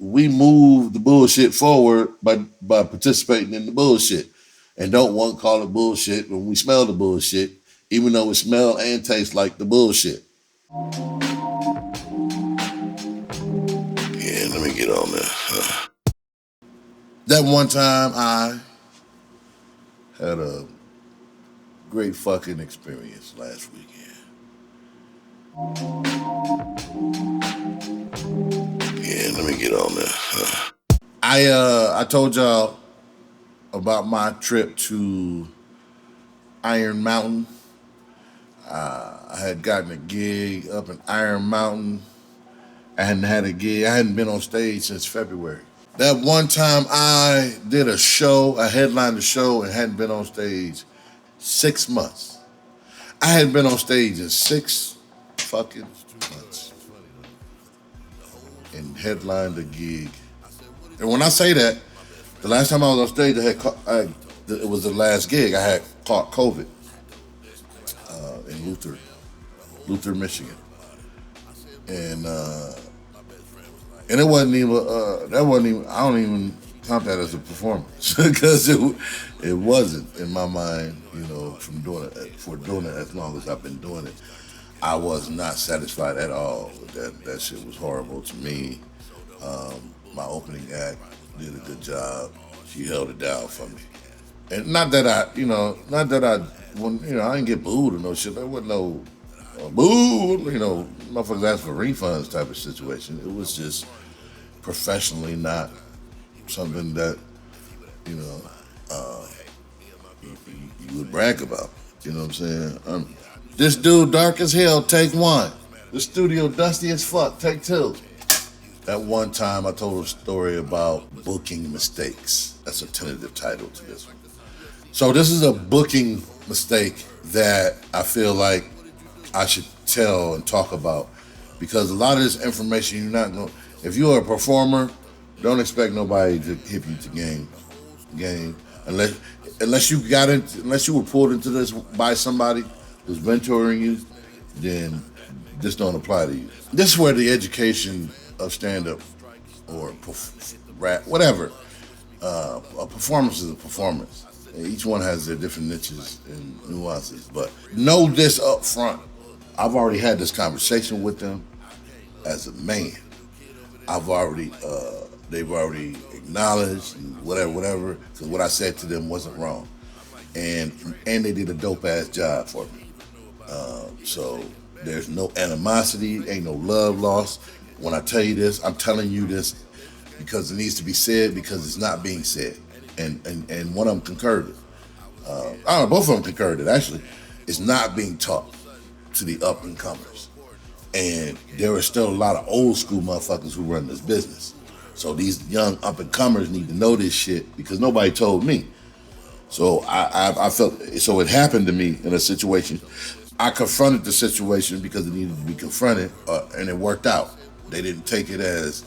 we move the bullshit forward by participating in the bullshit, and don't want to call it bullshit when we smell the bullshit, even though it smell and tastes like the bullshit. Yeah, let me get on there. That one time I had a great fucking experience last weekend. Yeah, let me get on there. I told y'all about my trip to Iron Mountain. I had gotten a gig up in Iron Mountain. I hadn't had a gig. I hadn't been on stage since February. That one time I did a show, I headlined a show and hadn't been on stage 6 months. I hadn't been on stage in 6 fucking months and headlined a gig. And when I say that, the last time I was on stage, it was the last gig. I had caught COVID in Luther, Michigan, and it wasn't even that wasn't even. I don't even count that as a performance because it wasn't in my mind. You know, for doing it as long as I've been doing it, I was not satisfied at all. That shit was horrible to me. My opening act did a good job. She held it down for me. And not that I didn't get booed or no shit. There wasn't no boo, motherfuckers asked for refunds type of situation. It was just professionally not something that, you would brag about. You know what I'm saying? This dude dark as hell, take 1. The studio dusty as fuck, take 2. That one time I told a story about booking mistakes. That's a tentative title to this one. So this is a booking mistake that I feel like I should tell and talk about, because a lot of this information you're not going. If you're a performer, don't expect nobody to hip you to game unless you were pulled into this by somebody who's mentoring you, then this don't apply to you. This is where the education of stand-up or rap, whatever, a performance is a performance. Each one has their different niches and nuances, but know this up front. I've already had this conversation with them as a man. They've already acknowledged whatever, because what I said to them wasn't wrong. And they did a dope ass job for me. So there's no animosity, ain't no love lost. When I tell you this, I'm telling you this because it needs to be said, because it's not being said. And one of them concurred it. Both of them concurred it, actually. It's not being taught to the up and comers. And there are still a lot of old school motherfuckers who run this business. So these young up and comers need to know this shit because nobody told me. So I felt, so it happened to me in a situation. I confronted the situation because it needed to be confronted, and it worked out. They didn't take it as,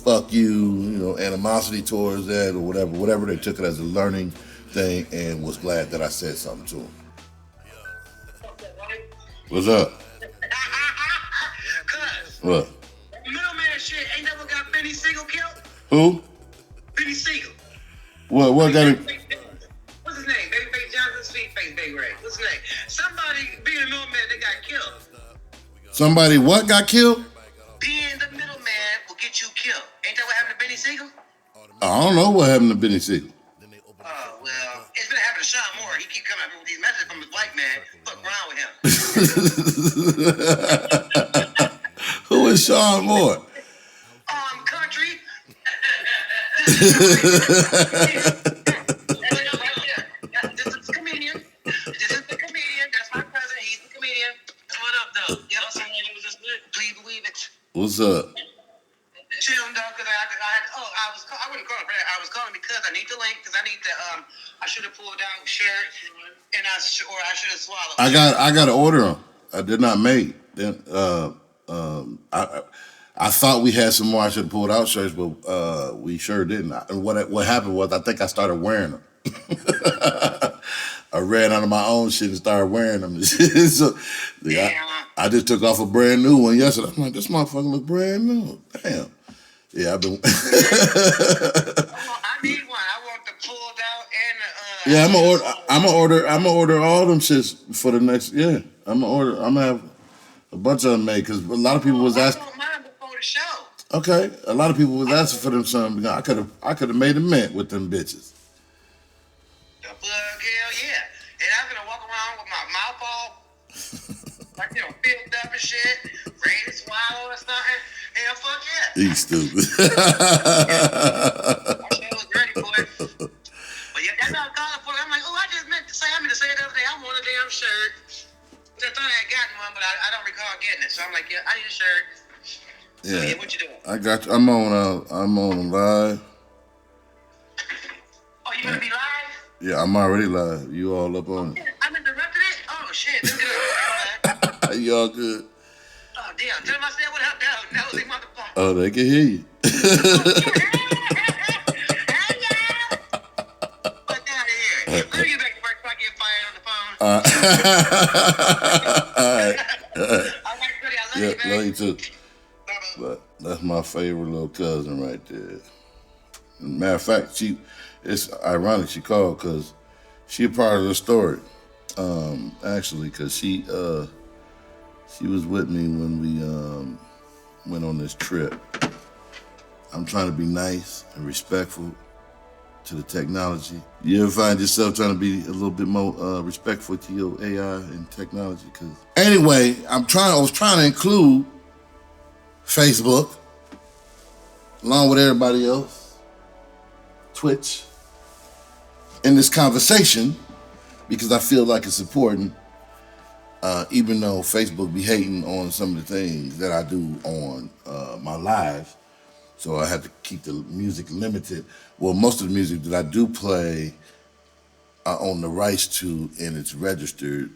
fuck you, animosity towards that or whatever. They took it as a learning thing and was glad that I said something to them. What's up? What? Middleman shit ain't never got Benny Siegel killed? Who? Benny Siegel. What got him? What's his name? Babyface Johnson, Sweetface, Big Ray. What's his name? Somebody being a middleman that got killed. Somebody what got killed? Being the middleman will get you killed. Ain't that what happened to Benny Siegel? I don't know what happened to Benny Siegel. Oh, well, it's been happening to Sean Moore. He keep coming up with these messages from his white man. Fuck around with him. Who is Sean Moore? Country. This is a comedian. That's my cousin. He's the comedian. What up, though? You know what I'm saying? It was just good. Please believe it. What's up? Chill, dog, because I wouldn't call it that. I was calling because I need the link, because I need the, I should have pulled down shirt, and I should have swallowed. I got to order them. I did not make. I thought we had some more. I should have pulled out shirts, but we sure didn't. And what happened was I think I started wearing them. I ran out of my own shit and started wearing them. So, I just took off a brand new one yesterday. I'm like, this motherfucker looks brand new. Damn. Yeah, I've been. I need one. I want the pulled out and the. Yeah, I'm gonna order all them shits for the next. Yeah, I'm gonna have a bunch of them made because a lot of people was asking. I don't mind before the show. Okay, a lot of people was asking for them. Something I could have made a mint with them bitches. The plug, hell yeah. And I'm gonna walk around with my mouth all like filled up and shit, ready to swallow or something. Hell, fuck yeah. You stupid. That shit was ready, boy. But yeah, that's how I called for it. I'm like, oh, I just meant to say, the other day, I want a damn shirt. I thought I had gotten one, but I don't recall getting it. So I'm like, yeah, I need a shirt. Yeah. So, yeah, what you doing? I got you. I'm on live. Oh, you gonna be live? Yeah, I'm already live. You all up on it. I'm interrupted it? Oh, shit. That's good. You all good? Oh, damn. Tell them I said what up, though. No, they motherfucker. Oh, they can hear you. Fuck out of here. Let me get back to work before I get fired on the phone. All right. All right, buddy. I love you, man. Love you too. But that's my favorite little cousin right there. Matter of fact, it's ironic she called because she a part of the story. Actually, because she was with me when we went on this trip. I'm trying to be nice and respectful to the technology. You ever find yourself trying to be a little bit more respectful to your AI and technology? Anyway, I was trying to include Facebook, along with everybody else, Twitch, in this conversation because I feel like it's important, even though Facebook be hating on some of the things that I do on my live. So I had to keep the music limited. Well, most of the music that I do play, I own the rights to, and it's registered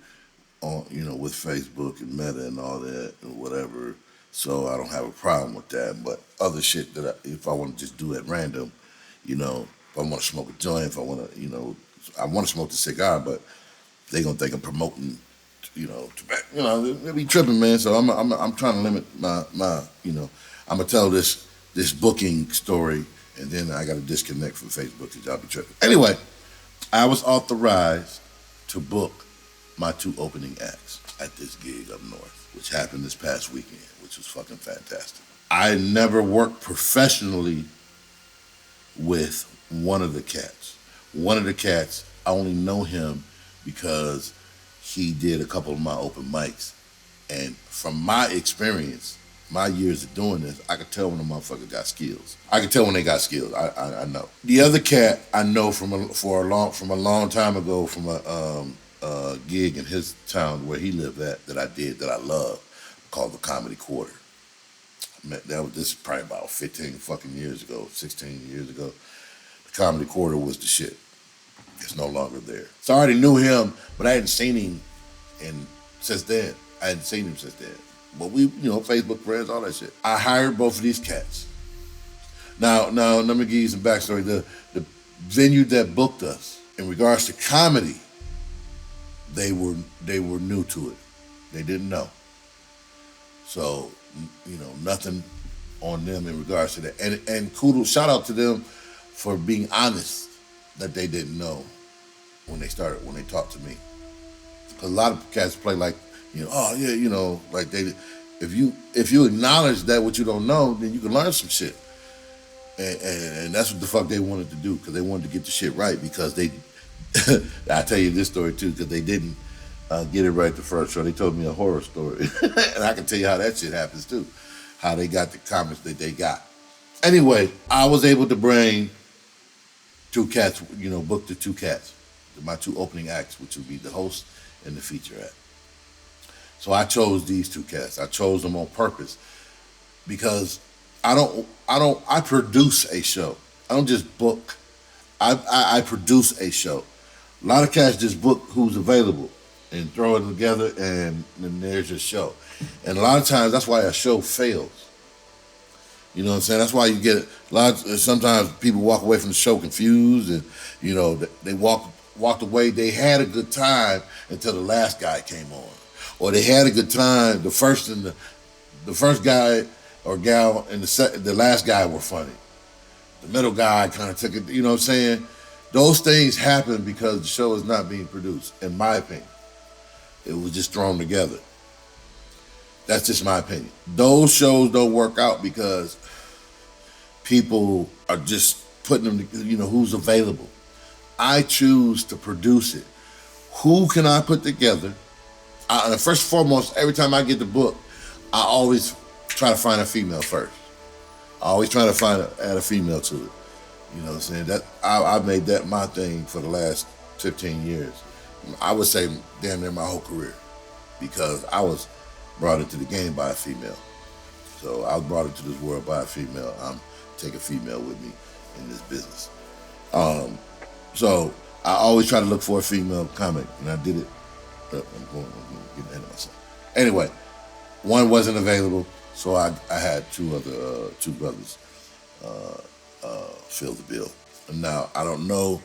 on, with Facebook and Meta and all that and whatever. So I don't have a problem with that. But other shit that if I want to just do at random, if I want to smoke a joint, if I want to, I want to smoke the cigar, but they gonna think I'm promoting, tobacco. They be tripping, man. So I'm trying to limit my I'm gonna tell this booking story, and then I got to disconnect from Facebook because y'all be tripping. Anyway, I was authorized to book my 2 opening acts at this gig up north, which happened this past weekend, which was fucking fantastic. I never worked professionally with one of the cats. One of the cats, I only know him because he did a couple of my open mics. And from my experience, my years of doing this, I could tell when a motherfucker got skills. I could tell when they got skills. I know. The other cat I know from a long time ago from a gig in his town where he lived at that I did that I love, called the Comedy Quarter. This is probably about 15 fucking years ago, 16 years ago. The Comedy Quarter was the shit. It's no longer there. So I already knew him, but I hadn't seen him since then. But we, Facebook friends, all that shit. I hired both of these cats. Now, let me give you some backstory. The venue that booked us, in regards to comedy, they were new to it. They didn't know. So, nothing on them in regards to that. And kudos, shout out to them for being honest that they didn't know when they talked to me. Because a lot of cats play like, like they, if you acknowledge that what you don't know, then you can learn some shit. And that's what the fuck they wanted to do, because they wanted to get the shit right, because they, I'll tell you this story too, because they didn't get it right the first show. They told me a horror story. And I can tell you how that shit happens too, how they got the comments that they got. Anyway, I was able to bring 2 cats, book the 2 cats, my 2 opening acts, which would be the host and the feature act. So I chose these 2 cats. I chose them on purpose because I produce a show. I don't just book. I produce a show. A lot of cats just book who's available and throw it together, and then there's your show. And a lot of times that's why a show fails. You know what I'm saying? That's why you get sometimes people walk away from the show confused, and they walked away. They had a good time until the last guy came on, or they had a good time. The first guy or gal and the last guy were funny. The middle guy kind of took it, you know what I'm saying? Those things happen because the show is not being produced, in my opinion. It was just thrown together. That's just my opinion. Those shows don't work out because people are just putting them, who's available. I choose to produce it. Who can I put together? First and foremost, every time I get the book, I always try to find a female first. I always try to add a female to it. You know what I'm saying? That I made that my thing for the last 15 years. I would say damn near my whole career, because I was brought into the game by a female. So I was brought into this world by a female. I'm taking a female with me in this business. So I always try to look for a female comic, and I did it. I'm getting ahead of myself. Anyway, one wasn't available, so I had two brothers fill the bill. And now I don't know,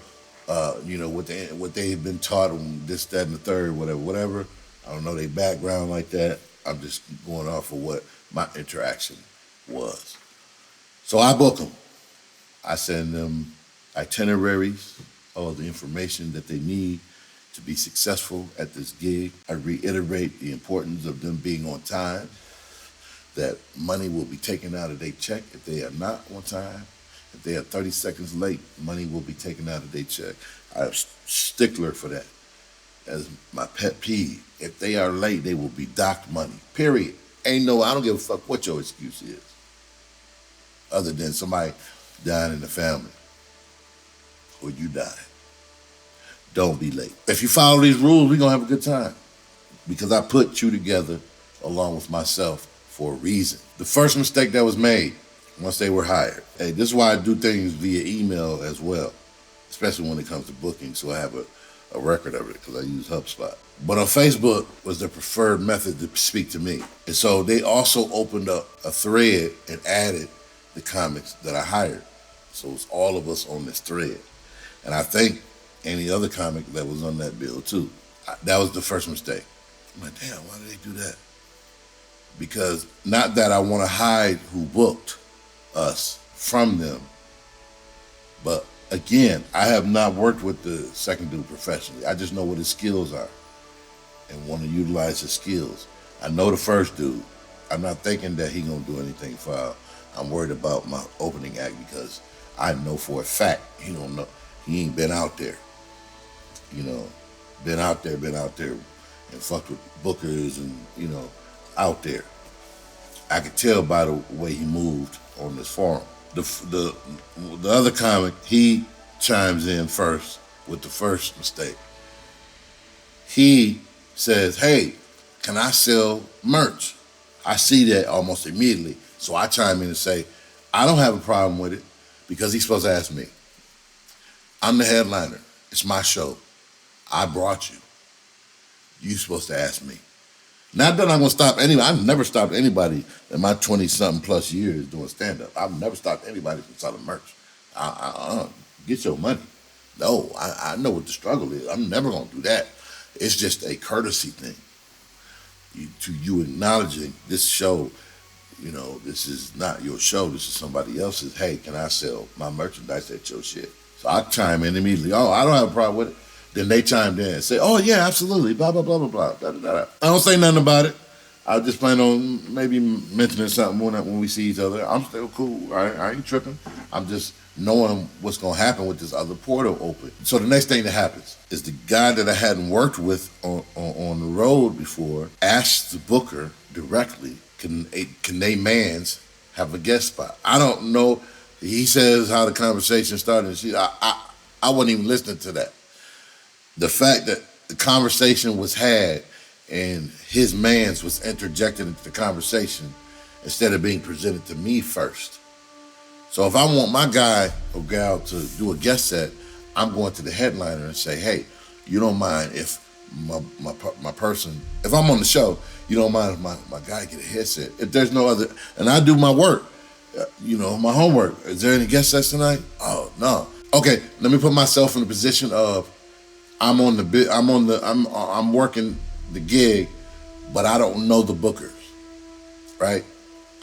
what they had been taught on this, that, and the third, whatever. I don't know their background like that. I'm just going off of what my interaction was. So I book them. I send them itineraries, all the information that they need to be successful at this gig. I reiterate the importance of them being on time, that money will be taken out of their check if they are not on time. If they are 30 seconds late, money will be taken out of their check. I'm a stickler for that as my pet peeve. If they are late, they will be docked money, period. I don't give a fuck what your excuse is, other than somebody dying in the family or you die. Don't be late. If you follow these rules, we're going to have a good time, because I put you together along with myself for a reason. The first mistake that was made once they were hired. Hey, this is why I do things via email as well, especially when it comes to booking, so I have a record of it, because I use HubSpot. But on Facebook was the preferred method to speak to me. And so they also opened up a thread and added the comics that I hired. So it's all of us on this thread. And I think any other comic that was on that bill too. That was the first mistake. I'm like, damn, why did they do that? Because not that I want to hide who booked us from them, but again, I have not worked with the second dude professionally. I just know what his skills are and want to utilize his skills. I know the first dude. I'm not thinking that he gonna do anything foul. I'm worried about my opening act, because I know for a fact he don't know. He ain't been out there. Been out there and fucked with bookers and, out there. I could tell by the way he moved on this forum. The other comic, he chimes in first with the first mistake. He says, hey, can I sell merch? I see that almost immediately. So I chime in and say, I don't have a problem with it, because he's supposed to ask me. I'm the headliner. It's my show. I brought you. You're supposed to ask me. Not that I'm going to stop anybody. I've never stopped anybody in my 20-something plus years doing stand-up. I've never stopped anybody from selling merch. Get your money. No, I know what the struggle is. I'm never going to do that. It's just a courtesy thing. You acknowledging this show, this is not your show. This is somebody else's. Hey, can I sell my merchandise at your shit? So I chime in immediately. Oh, I don't have a problem with it. Then they chimed in and say, oh, yeah, absolutely, blah, blah, blah, blah, blah, da, da, da. I don't say nothing about it. I just plan on maybe mentioning something when we see each other. I'm still cool. I ain't tripping. I'm just knowing what's going to happen with this other portal open. So the next thing that happens is the guy that I hadn't worked with on the road before asked the booker directly, can they mans have a guest spot? I don't know. He says how the conversation started. I wasn't even listening to that. The fact that the conversation was had and his mans was interjected into the conversation instead of being presented to me first. So if I want my guy or gal to do a guest set, I'm going to the headliner and say, hey, you don't mind if my person, if I'm on the show, you don't mind if my guy get a headset. If there's no other, and I do my work, my homework. Is there any guest sets tonight? Oh, no. Okay, let me put myself in the position of I'm working the gig, but I don't know the bookers, right?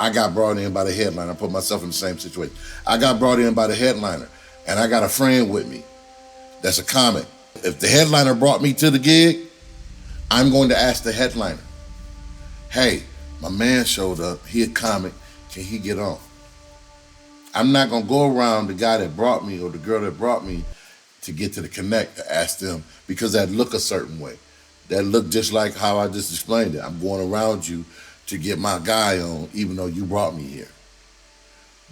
I got brought in by the headliner. I put myself in the same situation. I got brought in by the headliner, and I got a friend with me that's a comic. If the headliner brought me to the gig, I'm going to ask the headliner, hey, my man showed up, he a comic, can he get on? I'm not going to go around the guy that brought me or the girl that brought me to get to the connect to ask them, because that look a certain way. That look just like how I just explained it. I'm going around you to get my guy on, even though you brought me here.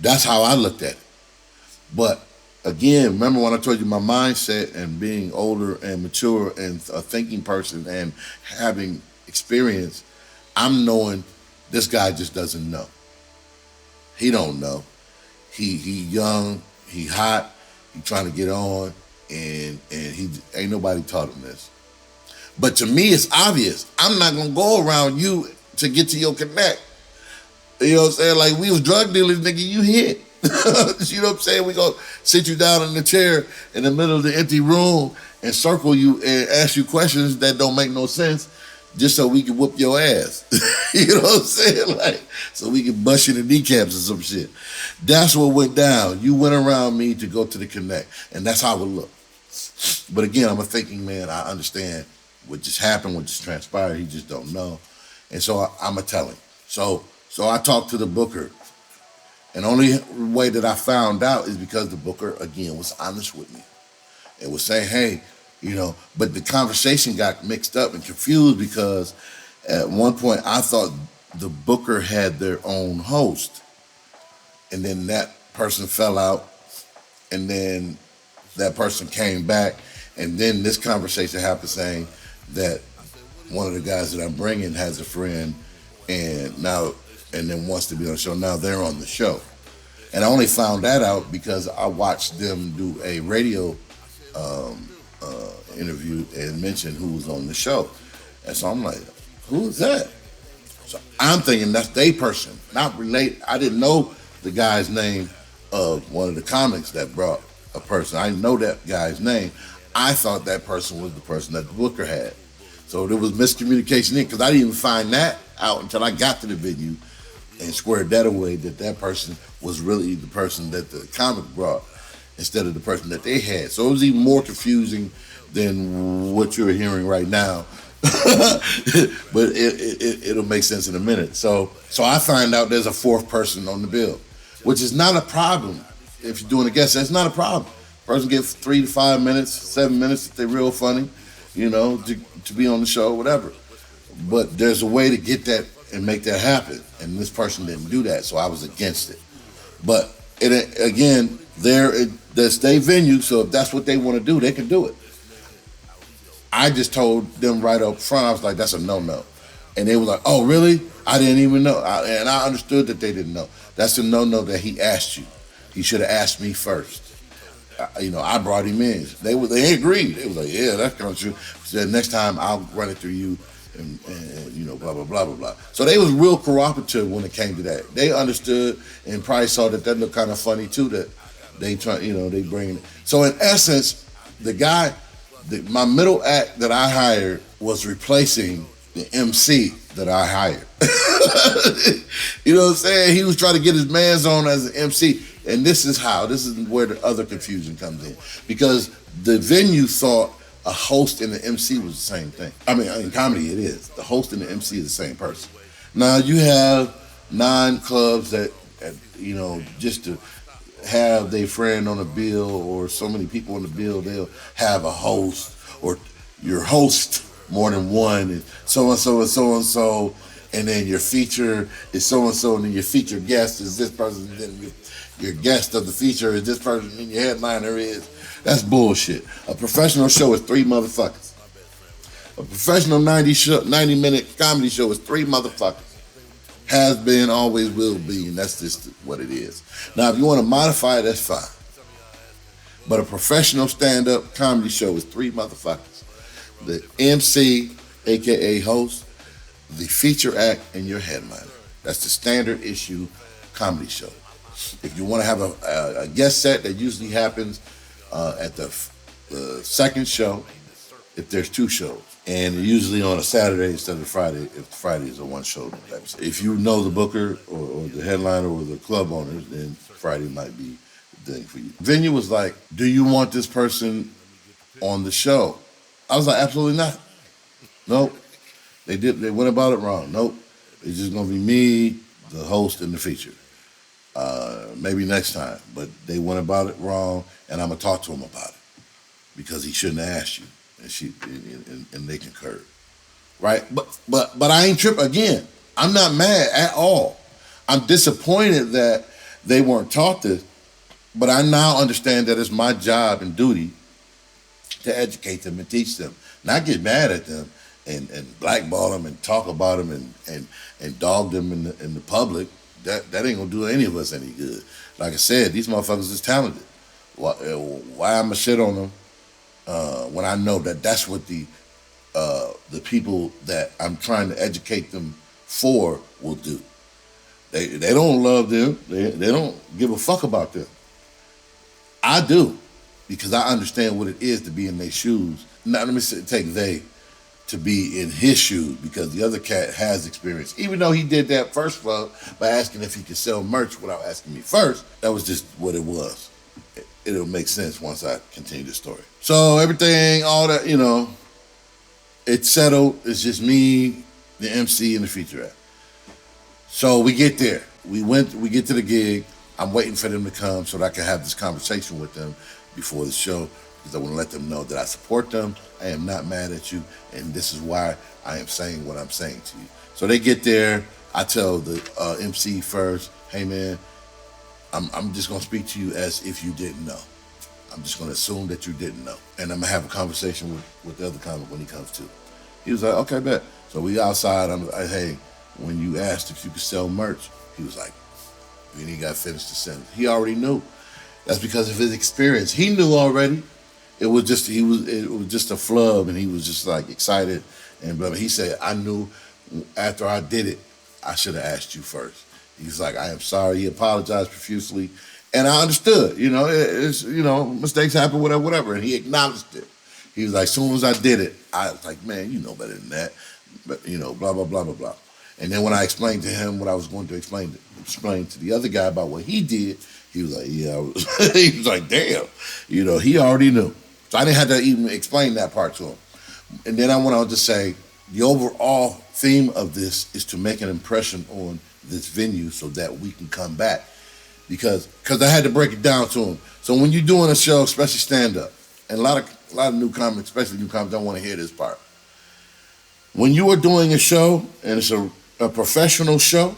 That's how I looked at it. But again, remember when I told you my mindset and being older and mature and a thinking person and having experience, I'm knowing this guy just doesn't know. He don't know. He young, he hot, he trying to get on, and he ain't nobody taught him this. But to me, it's obvious. I'm not gonna go around you to get to your connect. You know what I'm saying? Like, we was drug dealers, nigga, you hit. You know what I'm saying? We gonna sit you down in the chair in the middle of the empty room and circle you and ask you questions that don't make no sense, just so we can whoop your ass. You know what I'm saying? Like, so we can bust you in the kneecaps or some shit. That's what went down. You went around me to go to the connect, and that's how it looked. But again, I'm a thinking man. I understand what just happened, what just transpired. He just don't know. And so I'm going to tell him. So I talked to the booker. And the only way that I found out is because the booker, again, was honest with me. It was saying, hey, you know, but the conversation got mixed up and confused because at one point I thought the booker had their own host. And then that person fell out. And then that person came back. And then this conversation happened saying that one of the guys that I'm bringing has a friend and then wants to be on the show. Now they're on the show. And I only found that out because I watched them do a radio interview and mention who was on the show. And so I'm like, who is that? So I'm thinking that's they person, not related. I didn't know the guy's name of one of the comics that brought a person. I didn't know that guy's name. I thought that person was the person that the booker had. So there was miscommunication in, because I didn't even find that out until I got to the venue and squared that away, that person was really the person that the comic brought instead of the person that they had. So it was even more confusing than what you're hearing right now. But it'll make sense in a minute. So I find out there's a fourth person on the bill, which is not a problem if you're doing a guest. That's not a problem. Person gets 3 to 5 minutes, 7 minutes if they're real funny, you know, to be on the show, whatever. But there's a way to get that and make that happen, and this person didn't do that, so I was against it. But again, that's their venue, so if that's what they want to do, they can do it. I just told them right up front, I was like, that's a no-no. And they were like, oh, really? I didn't even know. And I understood that they didn't know. That's a no-no that he asked you. He should have asked me first. I brought him in. They agreed. They was like, yeah, that's kind of true. Said, next time I'll run it through you and blah, blah, blah, blah, blah. So they was real cooperative when it came to that. They understood and probably saw that looked kind of funny too, that they they bring it. So in essence, the guy, my middle act that I hired was replacing the MC that I hired. You know what I'm saying? He was trying to get his mans on as an MC. And this is where the other confusion comes in. Because the venue thought a host and the MC was the same thing. I mean, in comedy it is. The host and the MC is the same person. Now you have 9 clubs that just to have their friend on a bill or so many people on the bill, they'll have a host or your host more than one, and so and so and so and so, and then your feature is so and so, and then your feature guest is this person, and then your guest of the feature is this person, and your headliner is. That's bullshit. A professional show is 3 motherfuckers. A professional 90-minute comedy show is 3 motherfuckers. Has been, always will be, and that's just what it is. Now, if you want to modify it, that's fine. But a professional stand-up comedy show is 3 motherfuckers. The MC, aka host, the feature act, and your headliner. That's the standard issue comedy show. If you want to have a guest set, that usually happens at the second show, if there's 2 shows. And usually on a Saturday instead of Friday, if Friday is a one show. If you know the booker or the headliner or the club owner, then Friday might be the thing for you. Venue was like, do you want this person on the show? I was like, absolutely not. Nope. They went about it wrong. Nope. It's just gonna be me, the host, and the feature. Maybe next time. But they went about it wrong, and I'm gonna talk to him about it because he shouldn't have asked you, and they concurred, right? But I ain't tripping again. I'm not mad at all. I'm disappointed that they weren't taught this, but I now understand that it's my job and duty to educate them and teach them, not get mad at them and blackball them and talk about them and dog them in the public. That ain't gonna do any of us any good. Like I said, these motherfuckers is talented. Why I'ma shit on them when I know that that's what the people that I'm trying to educate them for will do. They don't love them. They don't give a fuck about them. I do, because I understand what it is to be in their shoes. Now let me take they to be in his shoes, because the other cat has experience. Even though he did that first club by asking if he could sell merch without asking me first, that was just what it was. It'll make sense once I continue the story. So everything, all that, it's settled. It's just me, the MC, and the feature act. So we get there. We get to the gig. I'm waiting for them to come so that I can have this conversation with them before the show, because I want to let them know that I support them. I am not mad at you, and this is why I am saying what I'm saying to you. So they get there. I tell the MC first, hey man, I'm just gonna speak to you as if you didn't know. I'm just gonna assume that you didn't know, and I'm gonna have a conversation with the other comic when he comes to. He was like, okay, bet. So we outside. I'm like, hey, when you asked if you could sell merch, he was like, and he got finished the sentence. He already knew. That's because of his experience. He knew already. It was just a flub, and he was just like excited and blah, blah. He said, I knew after I did it, I should have asked you first. He's like, I am sorry. He apologized profusely, and I understood. It's mistakes happen, whatever. And he acknowledged it. He was like, as soon as I did it, I was like, man, you know better than that. But blah blah blah blah blah. And then when I explained to him what I was going to explain to the other guy about what he did, he was like, yeah. He was like, damn. He already knew. So I didn't have to even explain that part to him. And then I went on to say, the overall theme of this is to make an impression on this venue so that we can come back. Because I had to break it down to him. So when you're doing a show, especially stand-up, and a lot of new comics, especially new comics, don't want to hear this part. When you are doing a show, and it's a professional show,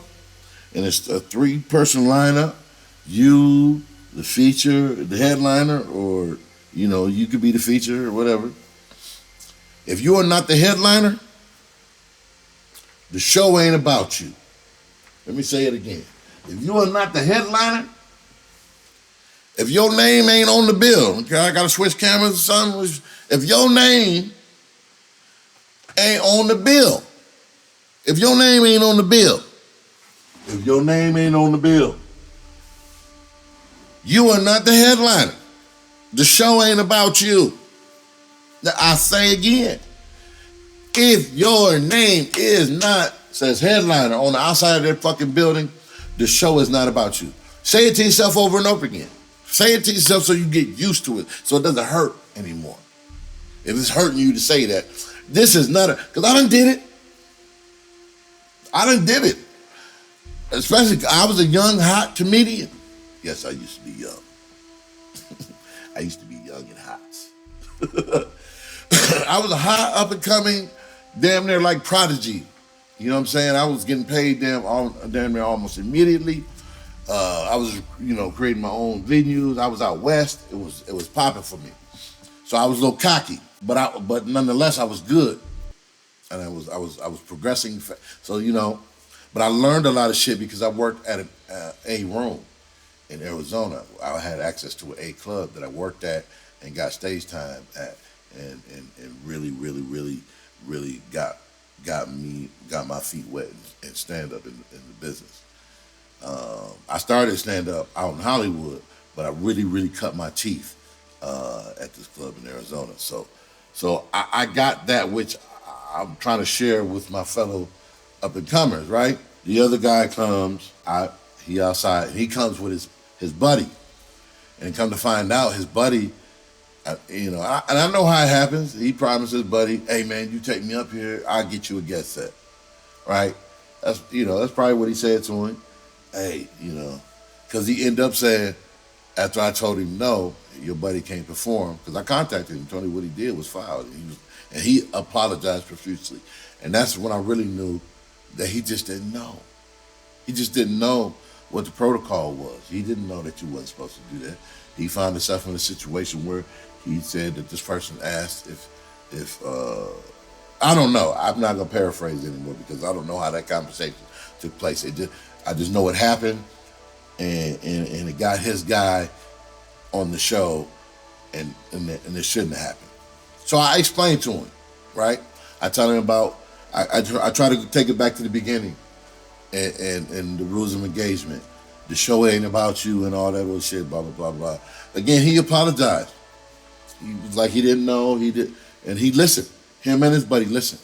and it's a 3-person lineup, you, the feature, the headliner, or you could be the feature or whatever. If you are not the headliner, the show ain't about you. Let me say it again. If you are not the headliner, if your name ain't on the bill, okay, I gotta switch cameras or something. If your name ain't on the bill, if your name ain't on the bill, you are not the headliner. The show ain't about you. Now, I say again, if your name says headliner on the outside of that fucking building, the show is not about you. Say it to yourself over and over again. Say it to yourself so you get used to it, so it doesn't hurt anymore. If it's hurting you to say that, this is not because I done did it. Especially, I was a young, hot comedian. Yes, I used to be young. I used to be young and hot. I was a hot, up-and-coming, damn near like prodigy. You know what I'm saying? I was getting paid damn near almost immediately. I was, creating my own venues. I was out west. It was popping for me. So I was a little cocky, but nonetheless I was good, and I was progressing. So but I learned a lot of shit because I worked at a room in Arizona. I had access to an A club that I worked at and got stage time at, and really got my feet wet and stand up in the business. I started stand up out in Hollywood, but I really cut my teeth at this club in Arizona. So I got that which I'm trying to share with my fellow up and comers, right? The other guy comes, he outside, he comes with his buddy, and come to find out, his buddy, and I know how it happens. He promised his buddy, "Hey man, you take me up here, I'll get you a guest set," right? That's probably what he said to him. Hey, because he ended up saying, after I told him no, your buddy can't perform, because I contacted him, told him what he did was foul, and he apologized profusely, and that's when I really knew that he just didn't know. He just didn't know what the protocol was. He didn't know that you wasn't supposed to do that. He found himself in a situation where he said that this person asked if I don't know. I'm not gonna paraphrase anymore because I don't know how that conversation took place. I just know it happened, and it got his guy on the show, and it shouldn't have happened. So I explained to him, right? I tell him about. I try to take it back to the beginning, and the rules of engagement. The show ain't about you and all that old shit. Blah blah blah blah. Again, he apologized. He was like he didn't know. He did, and he listened. Him and his buddy listened.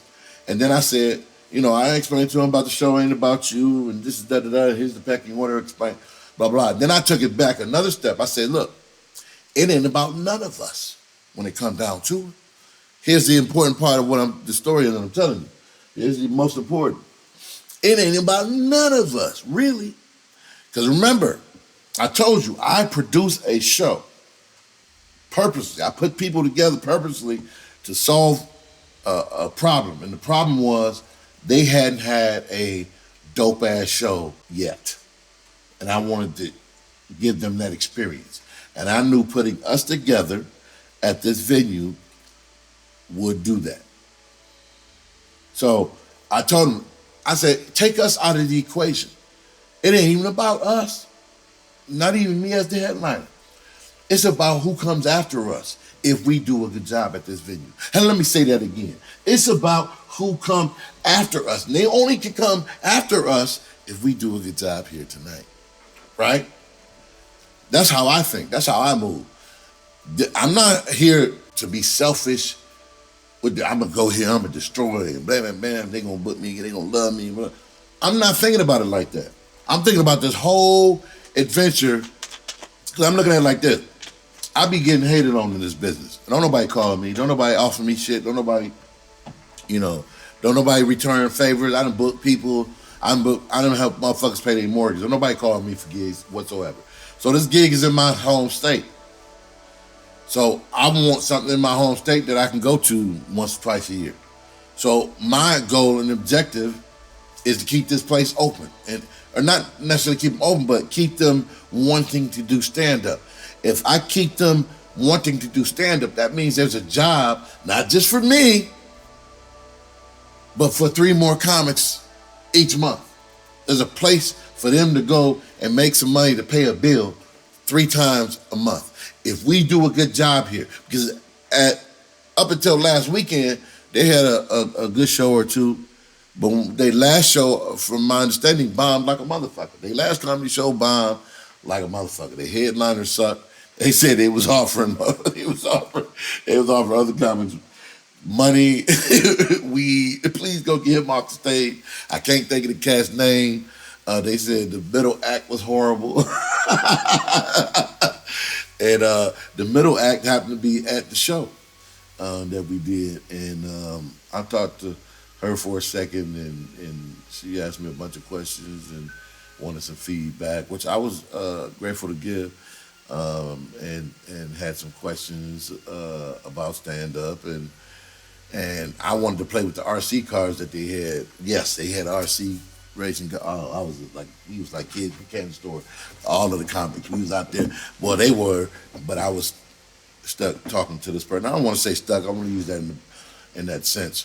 And then I said, I explained to him about the show ain't about you, and this is da da da. Here's the pecking order. Explain, blah blah. Then I took it back another step. I said, look, it ain't about none of us when it comes down to it. Here's the important part of the story that I'm telling you. Here's the most important. It ain't about none of us, really. Because remember, I told you, I produce a show purposely. I put people together purposely to solve a problem. And the problem was they hadn't had a dope-ass show yet. And I wanted to give them that experience. And I knew putting us together at this venue would do that. So I told him, I said, take us out of the equation. It ain't even about us. Not even me as the headliner. It's about who comes after us if we do a good job at this venue. And let me say that again. It's about who come after us. And they only can come after us if we do a good job here tonight. Right? That's how I think. That's how I move. I'm not here to be selfish. I'm going to go here, I'm going to destroy it. Bam, bam, bam. They're going to book me. They're going to love me. I'm not thinking about it like that. I'm thinking about this whole adventure because I'm looking at it like this. I be getting hated on in this business. Don't nobody call me. Don't nobody offer me shit. Don't nobody return favors. I done book people. I done help motherfuckers pay their mortgage. Don't nobody call me for gigs whatsoever. So this gig is in my home state. So I want something in my home state that I can go to once or twice a year. So my goal and objective is to keep this place open. Or not necessarily keep them open, but keep them wanting to do stand-up. If I keep them wanting to do stand-up, that means there's a job, not just for me, but for 3 more comics each month. There's a place for them to go and make some money to pay a bill 3 times a month. If we do a good job here, because up until last weekend, they had a good show or two, but their last show, from my understanding, bombed like a motherfucker. Their last comedy show bombed like a motherfucker. The headliner sucked. They said they was offering other comics money, weed. Please go get him off the stage. I can't think of the cat's name. They said the middle act was horrible. And the middle act happened to be at the show that we did. And I talked to her for a second, and she asked me a bunch of questions and wanted some feedback, which I was grateful to give, and had some questions about stand-up. And I wanted to play with the RC cars that they had. Yes, they had RC racing. Oh, he was like kids in the candy store. All of the comics, we was out there. Well, they were, but I was stuck talking to this person. I don't want to say stuck. I want to use that in that sense.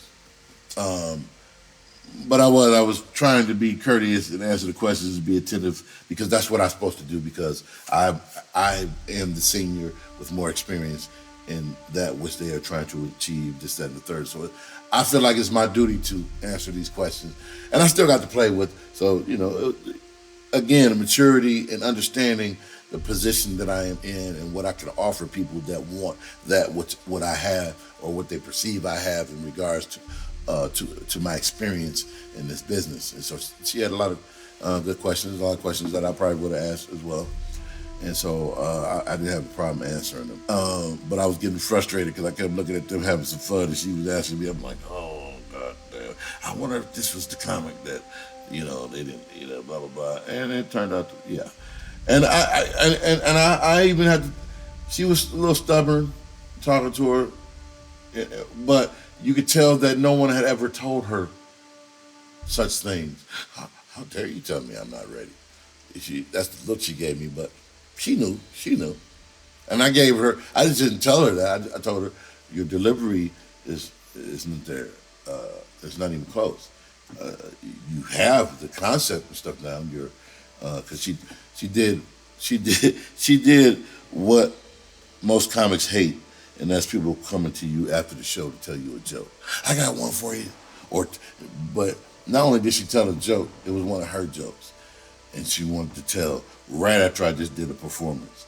But I was trying to be courteous and answer the questions and be attentive, because that's what I'm supposed to do, because I am the senior with more experience in that which they are trying to achieve, this, that, and the third. So I feel like it's my duty to answer these questions. And I still got to play with, so, again, a maturity and understanding the position that I am in and what I can offer people that want that what I have or what they perceive I have in regards to to my experience in this business. And so she had a lot of good questions, a lot of questions that I probably would have asked as well. And so I didn't have a problem answering them. But I was getting frustrated because I kept looking at them having some fun, and she was asking me. I'm like, oh god damn! I wonder if this was the comic that, they didn't, blah blah blah. And it turned out, yeah. And I even had to. She was a little stubborn, talking to her, but you could tell that no one had ever told her such things. How dare you tell me I'm not ready? That's the look she gave me, but she knew. And I gave her, I just didn't tell her that. I told her, your delivery isn't there. It's not even close. You have the concept and stuff down. Because she did what most comics hate, and that's people coming to you after the show to tell you a joke. I got one for you. But not only did she tell a joke, it was one of her jokes. And she wanted to tell right after I just did a performance.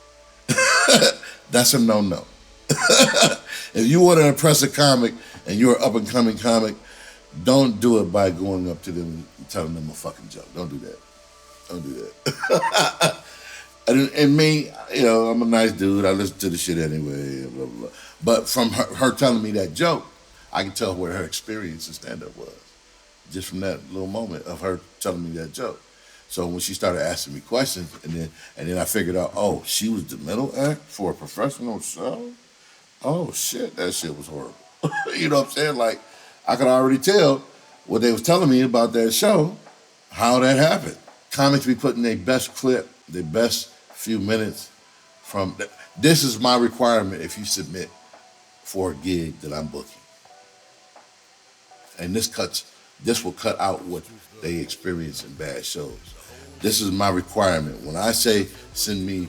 That's a no-no. If you want to impress a comic and you're an up-and-coming comic, don't do it by going up to them and telling them a fucking joke. Don't do that. And me, I'm a nice dude. I listen to the shit anyway, blah, blah, blah. But from her telling me that joke, I can tell where her experience in stand-up was. Just from that little moment of her telling me that joke. So when she started asking me questions, and then I figured out, oh, she was the middle act for a professional show? Oh, shit, that shit was horrible. You know what I'm saying? Like, I could already tell what they was telling me about that show, how that happened. Comics be putting their best clip, their best few minutes from... This is my requirement if you submit for a gig that I'm booking. And this will cut out what they experience in bad shows. This is my requirement. When I say send me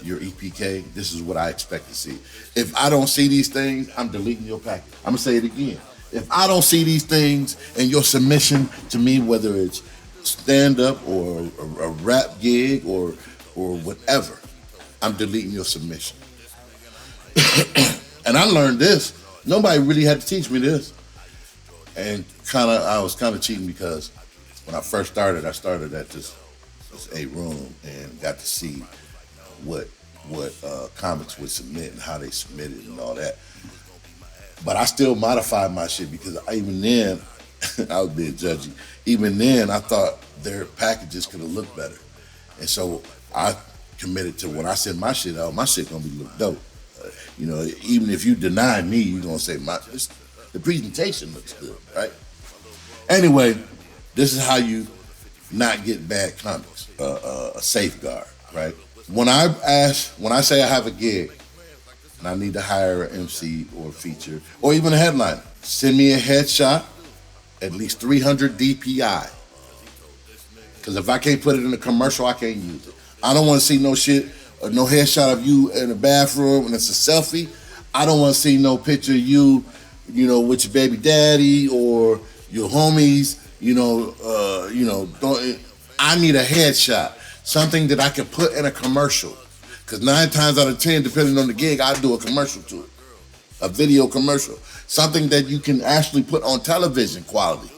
your EPK, this is what I expect to see. If I don't see these things, I'm deleting your package. I'm gonna say it again. If I don't see these things in your submission to me, whether it's stand-up or a rap gig or whatever, I'm deleting your submission. And I learned this. Nobody really had to teach me this. And I was kind of cheating because when I first started, I started at this A room and got to see what comics would submit and how they submitted and all that. But I still modified my shit because even then, I was being judgy. Even then, I thought their packages could have looked better. And so I committed to when I send my shit out, my shit gonna be look dope. Even if you deny me, you're gonna say the presentation looks good, right? Anyway, this is how you not get bad comics, a safeguard, right? When I say I have a gig and I need to hire an MC or a feature or even a headliner, send me a headshot, at least 300 DPI. Because if I can't put it in a commercial, I can't use it. I don't want to see no shit, no headshot of you in the bathroom and it's a selfie. I don't want to see no picture of you, with your baby daddy or your homies, I need a headshot, something that I can put in a commercial. Because 9 times out of 10, depending on the gig, I do a commercial to it, a video commercial, something that you can actually put on television quality.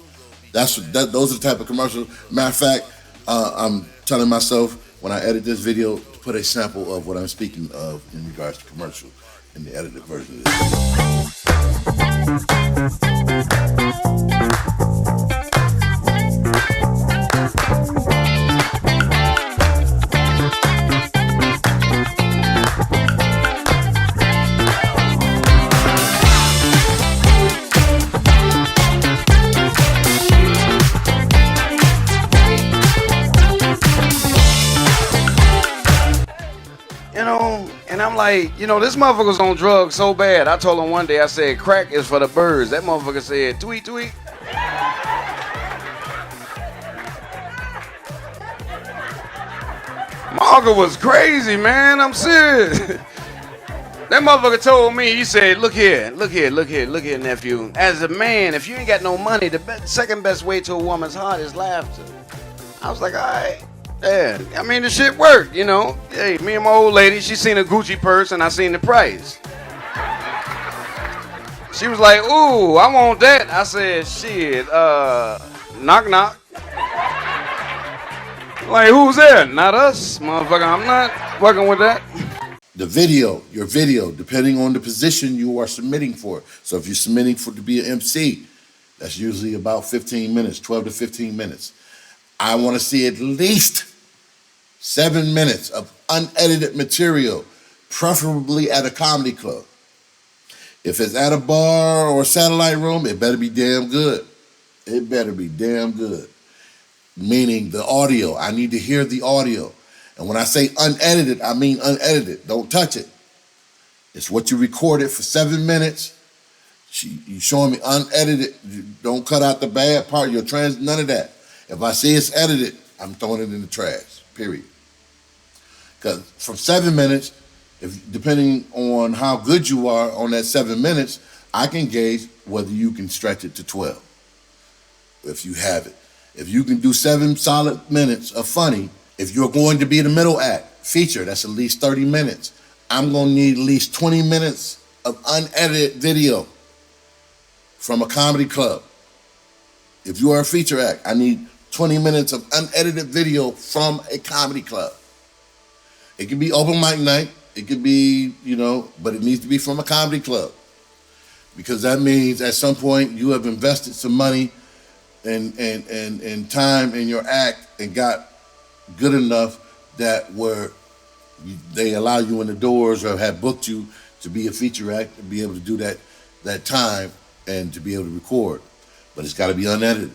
Those are the type of commercials. Matter of fact, I'm telling myself when I edit this video to put a sample of what I'm speaking of in regards to commercial in the edited version of this. And I'm like, this motherfucker's on drugs so bad. I told him one day, I said, crack is for the birds. That motherfucker said, tweet, tweet. My uncle was crazy, man. I'm serious. That motherfucker told me, he said, look here, nephew. As a man, if you ain't got no money, the second best way to a woman's heart is laughter. I was like, all right. Yeah, I mean, the shit worked, Hey, me and my old lady, she seen a Gucci purse and I seen the price. She was like, ooh, I want that. I said, shit, knock knock. Like, who's there? Not us, motherfucker. I'm not working with that. The video, your video, depending on the position you are submitting for. So if you're submitting for to be an MC, that's usually about 15 minutes, 12 to 15 minutes. I want to see at least 7 minutes of unedited material, preferably at a comedy club. If it's at a bar or a satellite room, it better be damn good. It better be damn good. Meaning the audio. I need to hear the audio. And when I say unedited, I mean unedited. Don't touch it. It's what you recorded for 7 minutes. You showing me unedited. Don't cut out the bad part. None of that. If I see it's edited, I'm throwing it in the trash. Period. Because from 7 minutes, depending on how good you are on that 7 minutes, I can gauge whether you can stretch it to 12. If you have it. If you can do 7 solid minutes of funny, if you're going to be the middle act, feature, that's at least 30 minutes. I'm going to need at least 20 minutes of unedited video from a comedy club. If you are a feature act, I need 20 minutes of unedited video from a comedy club. It can be open mic night. It could be, but it needs to be from a comedy club. Because that means at some point you have invested some money and time in your act and got good enough that where they allow you in the doors or have booked you to be a feature act and be able to do that time and to be able to record. But it's got to be unedited.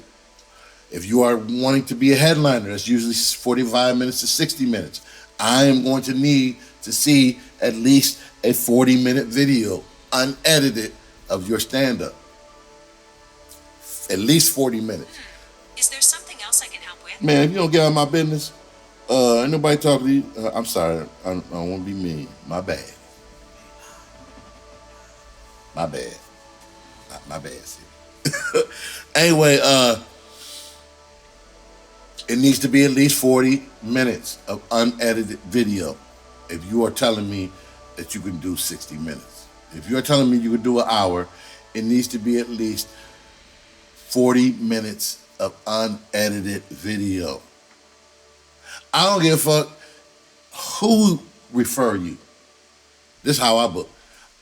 If you are wanting to be a headliner, that's usually 45 minutes to 60 minutes. I am going to need to see at least a 40-minute video unedited of your stand-up. At least 40 minutes. Is there something else I can help with? Man, if you don't get out of my business, ain't nobody talking to you. I'm sorry. I don't want to be mean. My bad. My bad. My bad, see. Anyway, it needs to be at least 40 minutes of unedited video if you are telling me that you can do 60 minutes. If you're telling me you can do an hour, it needs to be at least 40 minutes of unedited video. I don't give a fuck who refer you. This is how I book.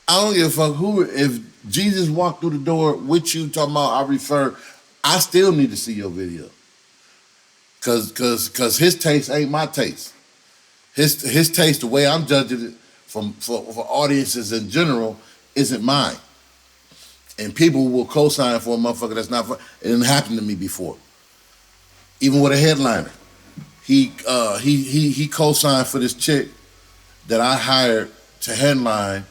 I don't give a fuck if Jesus walked through the door with you talking about I refer, I still need to see your video. Cause his taste ain't my taste. His taste, the way I'm judging it for audiences in general, isn't mine. And people will co-sign for a motherfucker that's not. It didn't happen to me before. Even with a headliner, he co-signed for this chick that I hired to headline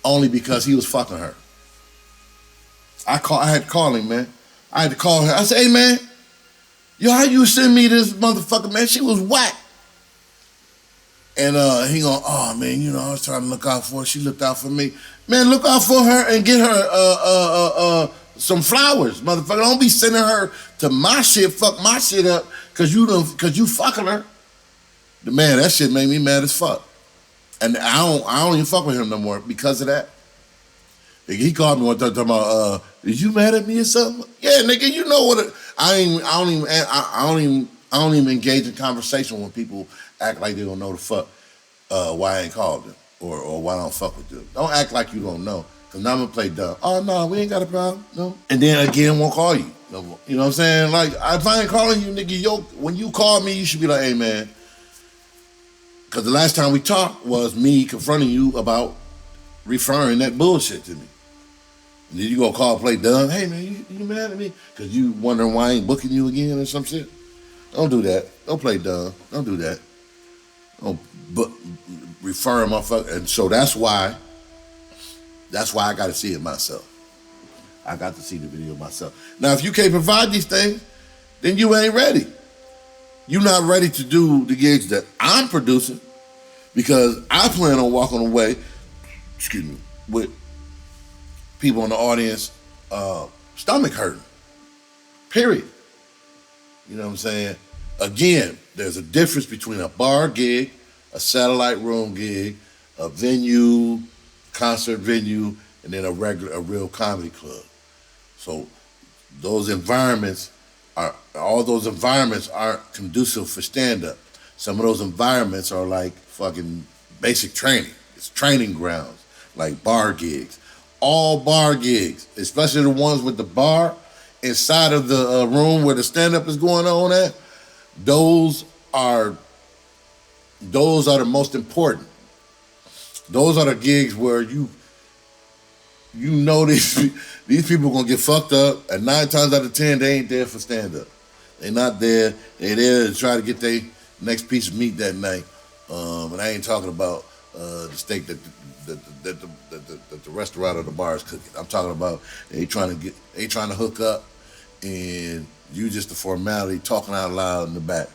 only because he was fucking her. I had to call him, man. I had to call her. I said, hey, man, yo, how you send me this motherfucker, man? She was whack. And he going, oh, man, I was trying to look out for her. She looked out for me. Man, look out for her and get her some flowers, motherfucker. Don't be sending her to my shit, fuck my shit up, cause you fucking her. Man, that shit made me mad as fuck. And I don't even fuck with him no more because of that. He called me one time talking about, is you mad at me or something? Yeah, nigga, you know what? I don't even engage in conversation when people act like they don't know the fuck why I ain't called them or why I don't fuck with them. Don't act like you don't know, cause now I'm gonna play dumb. Oh no, we ain't got a problem, no. And then again, won't call you. No more. You know what I'm saying? Like if I ain't calling you, nigga, when you call me, you should be like, hey man, cause the last time we talked was me confronting you about referring that bullshit to me. And then you gonna call play dumb? Hey man, you mad at me? Cause you wondering why I ain't booking you again or some shit? Don't do that. Don't play dumb. Don't do that. Don't refer a motherfucker. And so that's why I got to see it myself. I got to see the video myself. Now, if you can't provide these things, then you ain't ready. You're not ready to do the gigs that I'm producing because I plan on walking away, with people in the audience stomach hurting. Period. You know what I'm saying? Again, there's a difference between a bar gig, a satellite room gig, a venue, concert venue, and then a real comedy club. So those environments all those environments aren't conducive for stand-up. Some of those environments are like fucking basic training. It's training grounds, like bar gigs. All bar gigs, especially the ones with the bar inside of the room where the stand-up is going on at, those are the most important. Those are the gigs where you know these people gonna get fucked up, and 9 times out of 10 they ain't there for stand-up. They not there. They there to try to get their next piece of meat that night. And I ain't talking about the steak that the restaurant or the bar is cooking. I'm talking about they trying to hook up, and you just a formality talking out loud in the back.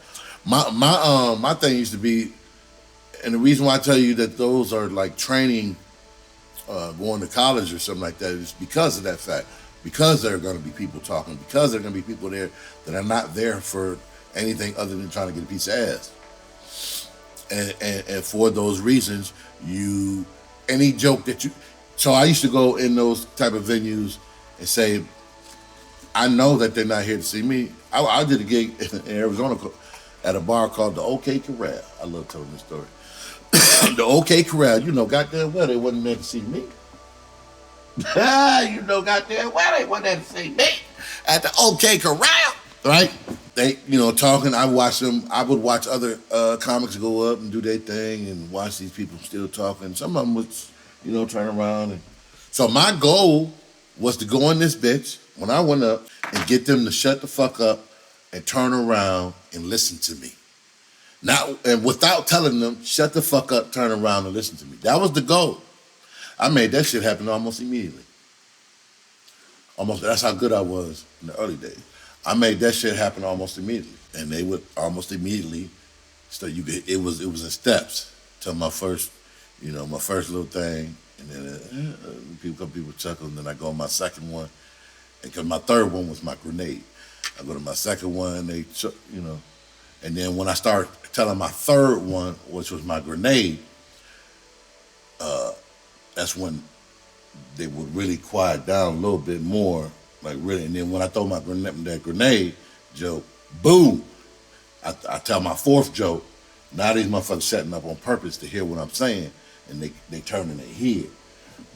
My thing used to be, and the reason why I tell you that those are like training, going to college or something like that, is because of that fact. Because there are going to be people talking. Because there are going to be people there that are not there for anything other than trying to get a piece of ass. And for those reasons, any joke that you. So I used to go in those type of venues and say, I know that they're not here to see me. I did a gig in Arizona at a bar called the OK Corral. I love telling this story. The OK Corral, goddamn well they wasn't there to see me. Goddamn well they wasn't there to see me at the OK Corral, right? They, talking. I would watch other comics go up and do their thing and watch these people still talking. Some of them would, turn around. So my goal was to go in this bitch when I went up and get them to shut the fuck up and turn around and listen to me. And without telling them, shut the fuck up, turn around and listen to me. That was the goal. I made that shit happen almost immediately. That's how good I was in the early days. I made that shit happen almost immediately. And they would almost immediately start, it was in steps till my first little thing. And then a couple people chuckle, and then I go on my second one. And because my third one was my grenade. I go to my second one, and then when I start telling my third one, which was my grenade, that's when they would really quiet down a little bit more, like really. And then when I throw that grenade joke, boom, I tell my fourth joke. Now these motherfuckers setting up on purpose to hear what I'm saying, and they turn and they hear.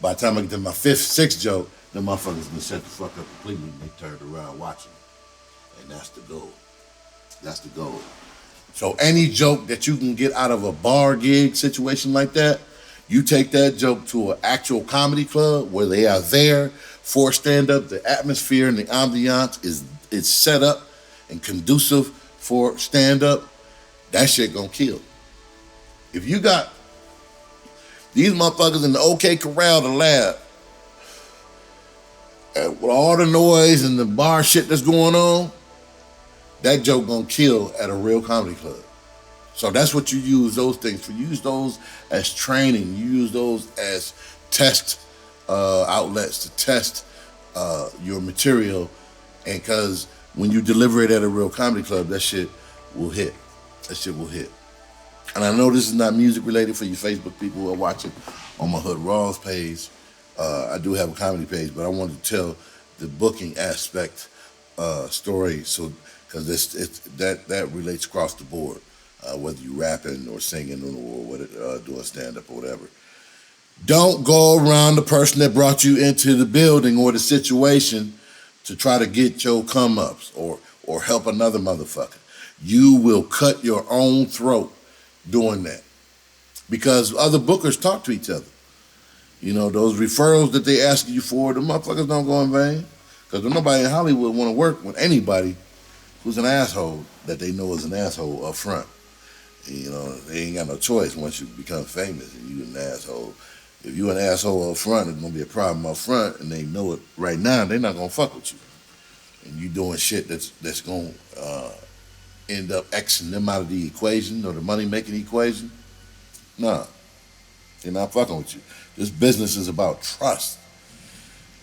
By the time I get to my fifth, sixth joke, the motherfuckers gonna shut the fuck up completely, and they turned around watching me. And that's the goal. That's the goal. So any joke that you can get out of a bar gig situation like that, you take that joke to an actual comedy club where they are there for stand-up. The atmosphere and the ambiance is set up and conducive for stand-up. That shit gonna kill. If you got these motherfuckers in the OK Corral, the lab, with all the noise and the bar shit that's going on, that joke gonna kill at a real comedy club. So that's what you use those things for. You use those as training. You use those as test outlets to test your material. And because when you deliver it at a real comedy club, that shit will hit. That shit will hit. And I know this is not music related for you Facebook people who are watching on my Hood Rawlz page. I do have a comedy page, but I wanted to tell the booking aspect story, so because that relates across the board, whether you rapping or singing or doing stand up or whatever. Don't go around the person that brought you into the building or the situation to try to get your come ups or help another motherfucker. You will cut your own throat doing that, because other bookers talk to each other. Those referrals that they ask you for, the motherfuckers don't go in vain. Because nobody in Hollywood want to work with anybody who's an asshole that they know is an asshole up front. They ain't got no choice once you become famous and you an asshole. If you an asshole up front, it's going to be a problem up front, and they know it right now. They're not going to fuck with you. And you doing shit that's going to end up Xing them out of the equation or the money-making equation. Nah, they're not fucking with you. This business is about trust.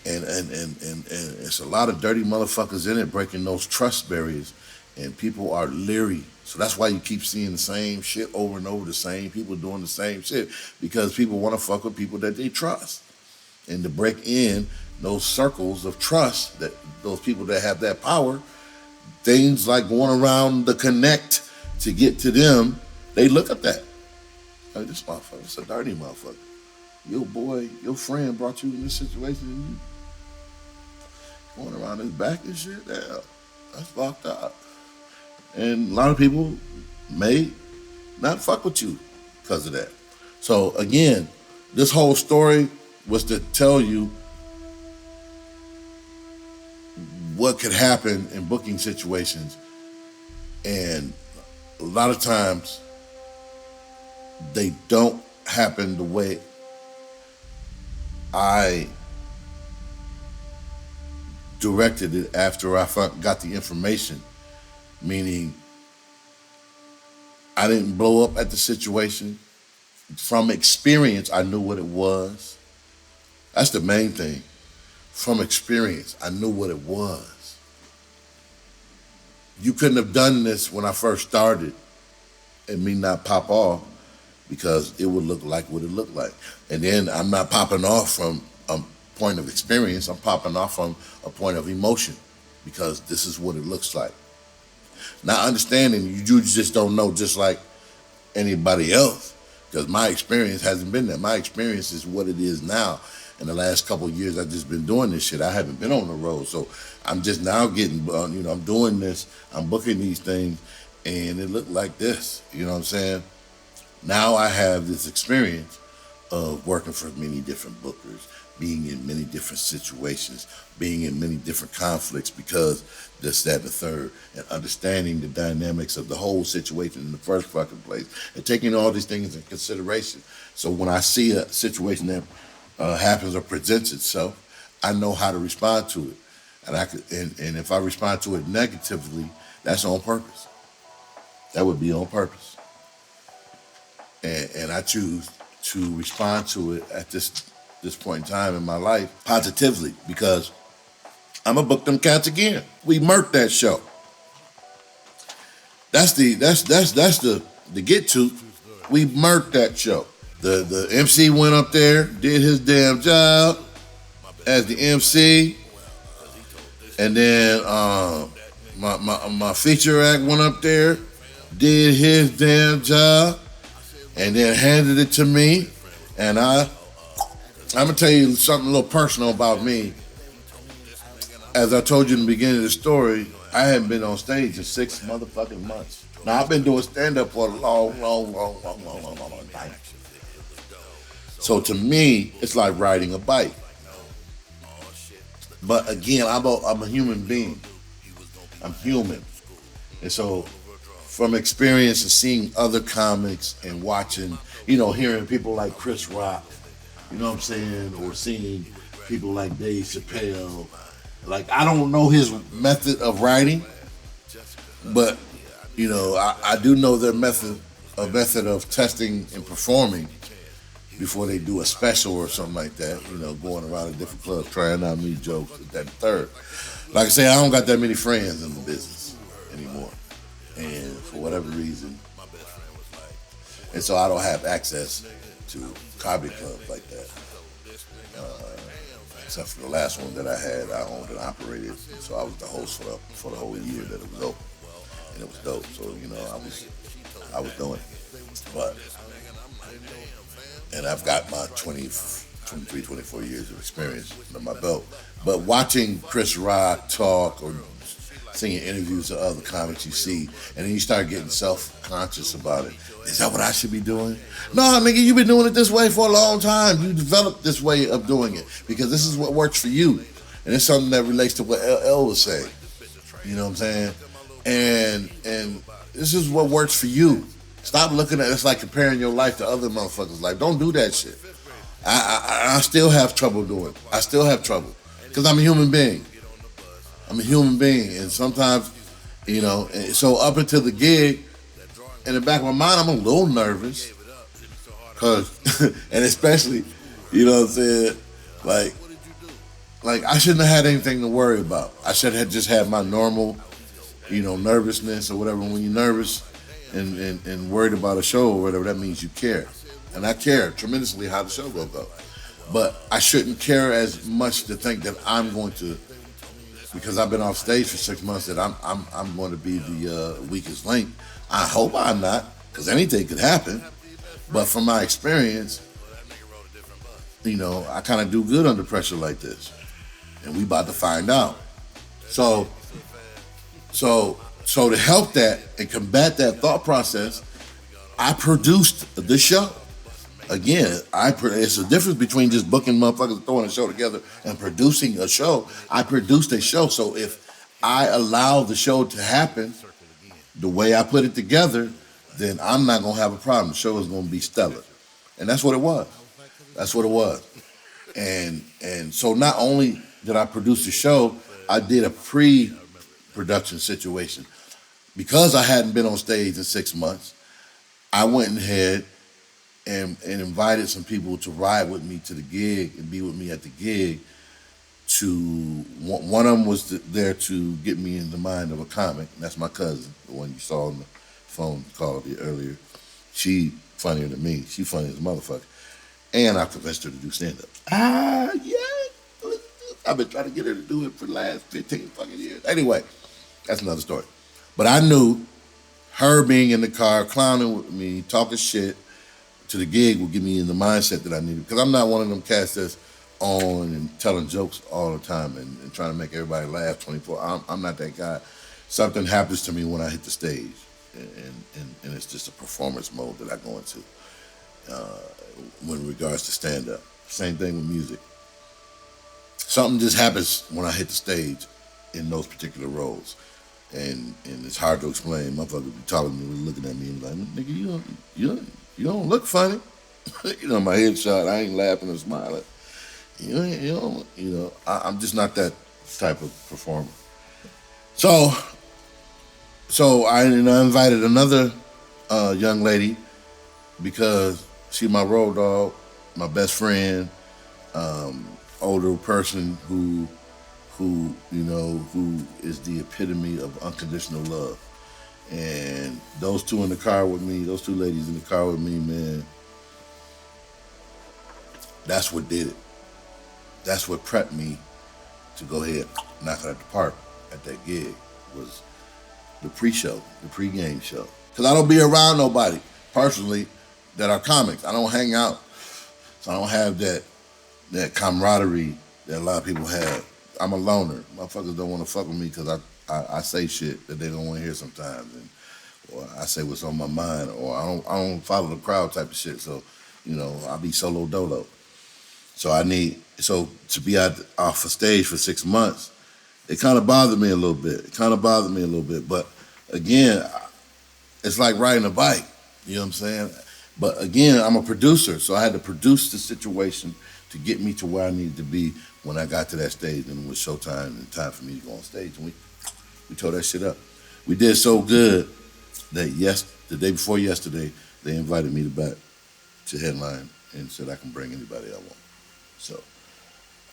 And it's a lot of dirty motherfuckers in it breaking those trust barriers, and people are leery. So that's why you keep seeing the same shit over and over, the same people doing the same shit, because people want to fuck with people that they trust. And to break in those circles of trust, that those people that have that power, things like going around the connect to get to them, they look at that. Like, this motherfucker's a dirty motherfucker. Your boy, your friend brought you in this situation and you going around his back and shit? Yeah, that's fucked up. And a lot of people may not fuck with you because of that. So again, this whole story was to tell you what could happen in booking situations. And a lot of times they don't happen the way I directed it after I got the information. Meaning, I didn't blow up at the situation. From experience, I knew what it was. That's the main thing. From experience, I knew what it was. You couldn't have done this when I first started and me not pop off, because it would look like what it looked like. And then I'm not popping off from a point of experience, I'm popping off from a point of emotion, because this is what it looks like. Not understanding, you just don't know, just like anybody else, because my experience hasn't been that. My experience is what it is now. In the last couple of years, I've just been doing this shit. I haven't been on the road, so I'm just now getting, I'm doing this, I'm booking these things, and it looked like this, you know what I'm saying? Now I have this experience of working for many different bookers, being in many different situations, being in many different conflicts, because this, that, and the third, and understanding the dynamics of the whole situation in the first fucking place, and taking all these things into consideration. So when I see a situation that happens or presents itself, I know how to respond to it. And if I respond to it negatively, that's on purpose. That would be on purpose. And I choose to respond to it at this point in time in my life positively, because I'm gonna book them cats again. We murked that show. That's the get to. We murked that show. The MC went up there, did his damn job as the MC, and then my feature act went up there, did his damn job, and then handed it to me. And I'm gonna tell you something a little personal about me. As I told you in the beginning of the story, I hadn't been on stage in 6 motherfucking months. Now, I've been doing stand-up for a long time. So to me, it's like riding a bike. But again, I'm a human being. I'm human. And so from experience and seeing other comics and watching, hearing people like Chris Rock, you know what I'm saying, or seeing people like Dave Chappelle. Like, I don't know his method of writing, but, I do know their method of testing and performing before they do a special or something like that, going around to different clubs, trying out new jokes, that and third. Like I say, I don't got that many friends in the business anymore. And for whatever reason, and so I don't have access to comedy clubs like that. Except for the last one that I had, I owned and operated. So I was the host for the whole year that it was open. And it was dope. So, I was doing it. And I've got my 23, 24 years of experience under my belt. But watching Chris Rock talk or seeing interviews of other comics you see, and then you start getting self-conscious about it. Is that what I should be doing? No, nigga, you've been doing it this way for a long time. You developed this way of doing it because this is what works for you. And it's something that relates to what LL was saying. You know what I'm saying? And this is what works for you. Stop looking at it's like comparing your life to other motherfuckers' life. Don't do that shit. I still have trouble doing it. I still have trouble because I'm a human being. I'm a human being, and sometimes, so up until the gig, in the back of my mind, I'm a little nervous, and especially, you know what I'm saying, like I shouldn't have had anything to worry about. I should have just had my normal, nervousness or whatever. When you're nervous and worried about a show or whatever, that means you care, and I care tremendously how the show will go. But I shouldn't care as much to think that I'm going to, because I've been off stage for 6 months, that I'm going to be the weakest link. I hope I'm not, because anything could happen. But from my experience, you know, I kind of do good under pressure like this, and we about to find out. So to help that and combat that thought process, I produced the show. Again, it's a difference between just booking motherfuckers and throwing a show together and producing a show. I produced a show, so if I allow the show to happen the way I put it together, then I'm not gonna have a problem. The show is gonna be stellar, and that's what it was. That's what it was. And so not only did I produce the show, I did a pre-production situation. Because I hadn't been on stage in 6 months, I went ahead and invited some people to ride with me to the gig and be with me at the gig. One of them was there to get me in the mind of a comic. And that's my cousin, the one you saw on the phone call earlier. She funnier than me. She funny as a motherfucker. And I convinced her to do stand-up. Yeah. I've been trying to get her to do it for the last 15 fucking years. Anyway, that's another story. But I knew her being in the car, clowning with me, talking shit to the gig would get me in the mindset that I needed. Because I'm not one of them cats that's on and telling jokes all the time and trying to make everybody laugh 24. I'm not that guy. Something happens to me when I hit the stage. And it's just a performance mode that I go into when regards to stand-up. Same thing with music. Something just happens when I hit the stage in those particular roles. And it's hard to explain. Motherfuckers be talking to me, looking at me and like, nigga, you don't look funny. You know, my headshot, I ain't laughing or smiling. I'm just not that type of performer. So I invited another young lady because she my road dog, my best friend, older person who is the epitome of unconditional love. And those two in the car with me, those two ladies in the car with me, man, that's what did it. That's what prepped me to go ahead, knock it out the park at that gig, was the pre-show, the pre-game show. Because I don't be around nobody, personally, that are comics. I don't hang out, so I don't have that camaraderie that a lot of people have. I'm a loner. Motherfuckers don't want to fuck with me because I say shit that they don't want to hear sometimes, or I say what's on my mind, or I don't follow the crowd type of shit. So, I be solo dolo. So to be off a stage for 6 months, it kind of bothered me a little bit. But again, it's like riding a bike. You know what I'm saying? But again, I'm a producer, so I had to produce the situation to get me to where I needed to be when I got to that stage, and it was showtime and time for me to go on stage. And we tore that shit up. We did so good that the day before yesterday, they invited me back to headline and said I can bring anybody I want. So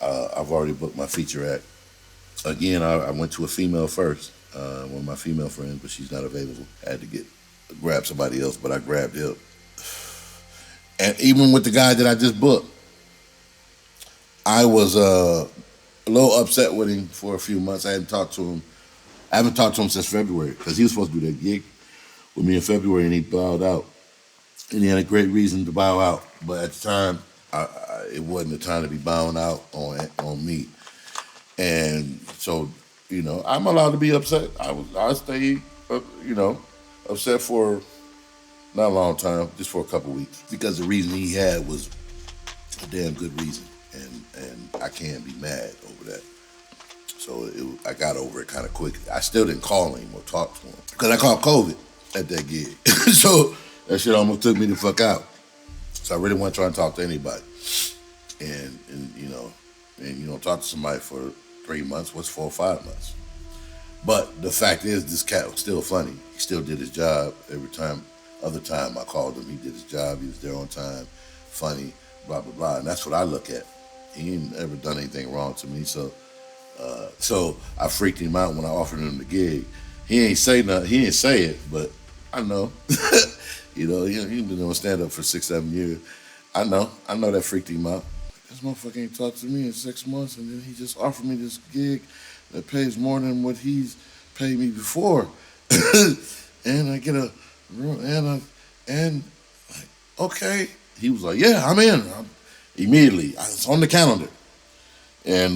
I've already booked my feature act. Again, I went to a female first, one of my female friends, but she's not available. I had to grab somebody else, but I grabbed him. And even with the guy that I just booked, I was a little upset with him for a few months. I haven't talked to him since February, because he was supposed to do that gig with me in February, and he bowed out. And he had a great reason to bow out, but at the time, it wasn't the time to be bowing out on me. And so, I'm allowed to be upset. I stayed, upset for not a long time, just for a couple weeks, because the reason he had was a damn good reason, and I can't be mad over that. So I got over it kind of quick. I still didn't call him or talk to him because I caught COVID at that gig. So that shit almost took me the fuck out. So I really wasn't trying to talk to anybody. And you don't talk to somebody for 3 months, what's 4 or 5 months? But the fact is, this cat was still funny. He still did his job every time. Other time I called him, he did his job. He was there on time, funny, blah, blah, blah. And that's what I look at. He ain't ever done anything wrong to me. So I freaked him out when I offered him the gig. He ain't say nothing. He didn't say it, but I know. He's been doing stand-up for 6, 7 years. I know that freaked him out. this motherfucker ain't talked to me in 6 months, and then he just offered me this gig that pays more than what he's paid me before. And I get a room, and like, okay. He was like, yeah, I'm in. Immediately, it's on the calendar. And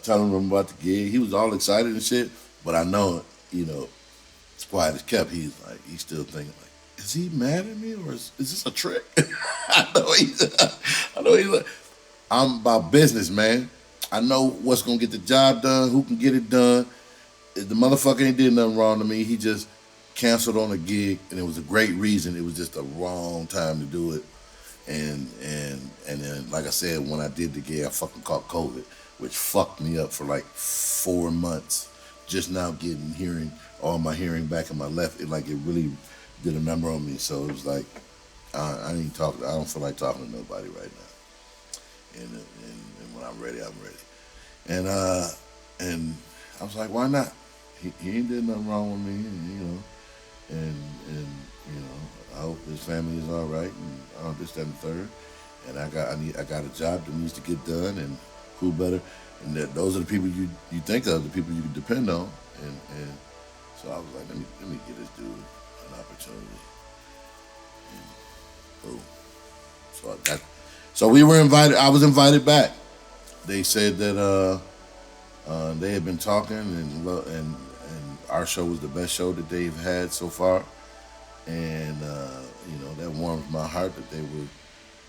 telling him about the gig. He was all excited and shit, but I know, as quiet as kept, he's still thinking like, is he mad at me or is this a trick? I know he's like, I'm about business, man. I know what's gonna get the job done, who can get it done. If the motherfucker ain't did nothing wrong to me, he just canceled on a gig, and it was a great reason. It was just the wrong time to do it. And then, like I said, when I did the gig, I fucking caught COVID, which fucked me up for like 4 months. Just now getting all my hearing back in my left, it really did a number on me. So it was like, I don't feel like talking to nobody right now. And when I'm ready, I'm ready. And I was like, why not? He ain't did nothing wrong with me, and I hope his family is all right, and this, that, and the third. And I got a job that needs to get done, and who better? And those are the people you think of, the people you can depend on. And so I was like, let me give this dude an opportunity. And boom. So we were invited. I was invited back. They said that they had been talking, and our show was the best show that they've had so far. And that warms my heart that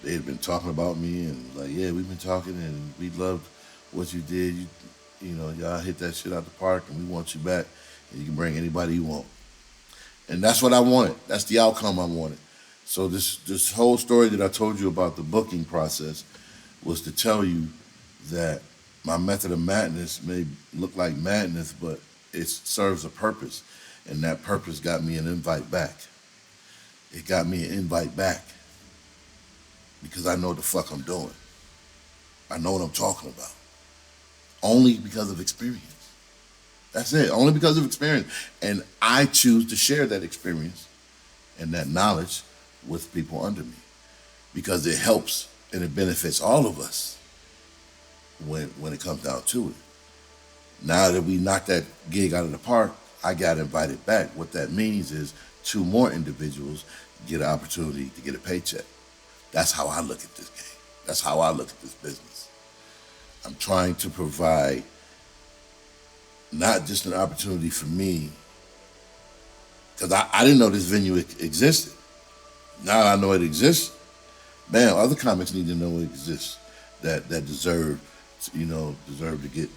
they had been talking about me, and like, yeah, we've been talking, and we loved what you did. Y'all hit that shit out the park, and we want you back, and you can bring anybody you want. And that's what I wanted. That's the outcome I wanted. So this whole story that I told you about the booking process was to tell you that my method of madness may look like madness, but it serves a purpose, and that purpose got me an invite back. It got me an invite back because I know what the fuck I'm doing. I know what I'm talking about. Only because of experience. That's it. Only because of experience. And I choose to share that experience and that knowledge with people under me because it helps and it benefits all of us when it comes down to it. Now that we knocked that gig out of the park, I got invited back. What that means is 2 more individuals get an opportunity to get a paycheck. That's how I look at this game. That's how I look at this business. I'm trying to provide not just an opportunity for me, because I didn't know this venue existed. Now I know it exists. Man, other comics need to know it exists that deserve to get,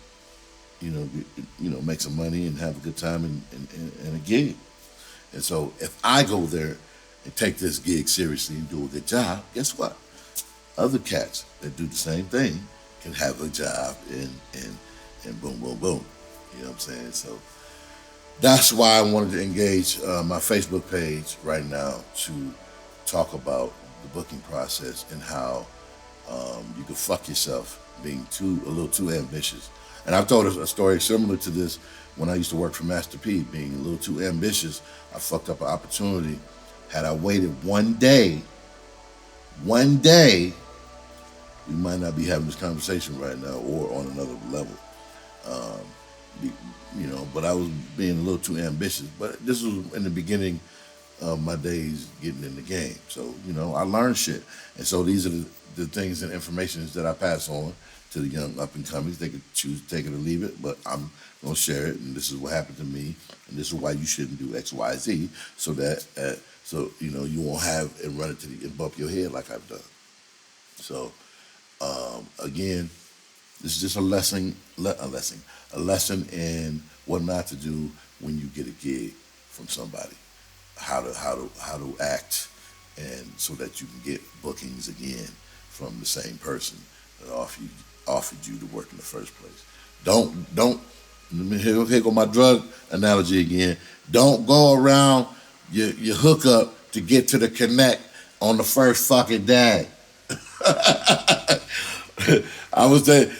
make some money and have a good time and a gig. And so if I go there and take this gig seriously and do a good job, guess what? Other cats that do the same thing can have a job and boom, boom, boom. You know what I'm saying? So that's why I wanted to engage my Facebook page right now to talk about the booking process and how you can fuck yourself being a little too ambitious. And I've told a story similar to this when I used to work for Master P. Being a little too ambitious, I fucked up an opportunity. Had I waited one day, we might not be having this conversation right now or on another level. But I was being a little too ambitious. But this was in the beginning of my days getting in the game. So, I learned shit. And so these are the things and information that I pass on to the young up-and-comings. They could choose to take it or leave it, but I'm going to share it, and this is what happened to me, and this is why you shouldn't do X, Y, Z, so that, you won't have and run into and bump your head like I've done. So, again, this is just a lesson in what not to do when you get a gig from somebody, how to act, and so that you can get bookings again from the same person that offered you to work in the first place. Here go my drug analogy again. Don't go around your hookup to get to the connect on the first fucking day. I was there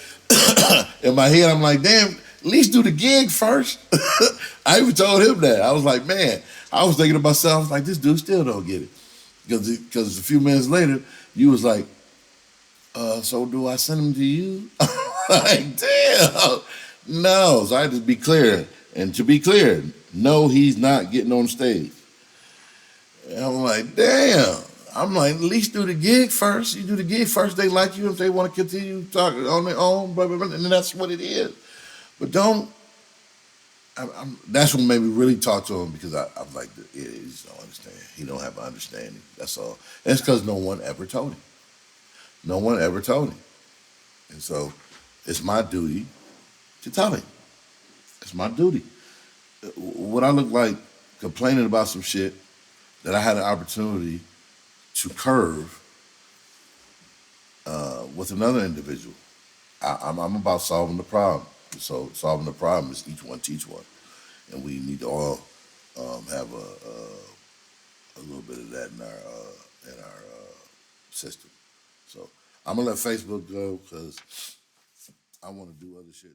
in my head. I'm like, damn, at least do the gig first. I even told him that. I was like, man, I was thinking to myself, like, this dude still don't get it, because a few minutes later, you was like, So do I send them to you? Like, damn. No. So I had to be clear. And to be clear, no, he's not getting on stage. And I'm like, damn. I'm like, at least do the gig first. You do the gig first. They like you if they want to continue talking on their own, blah, blah, blah, and that's what it is. But don't. That's what made me really talk to him because I'm like, he just don't understand. He don't have an understanding. That's all. And it's because no one ever told him. No one ever told him. And so it's my duty to tell him. It's my duty. What I look like complaining about some shit that I had an opportunity to curve with another individual. I'm about solving the problem. So solving the problem is each one teach one, and we need to all have a little bit of that in our system. So I'm gonna let Facebook go because I want to do other shit.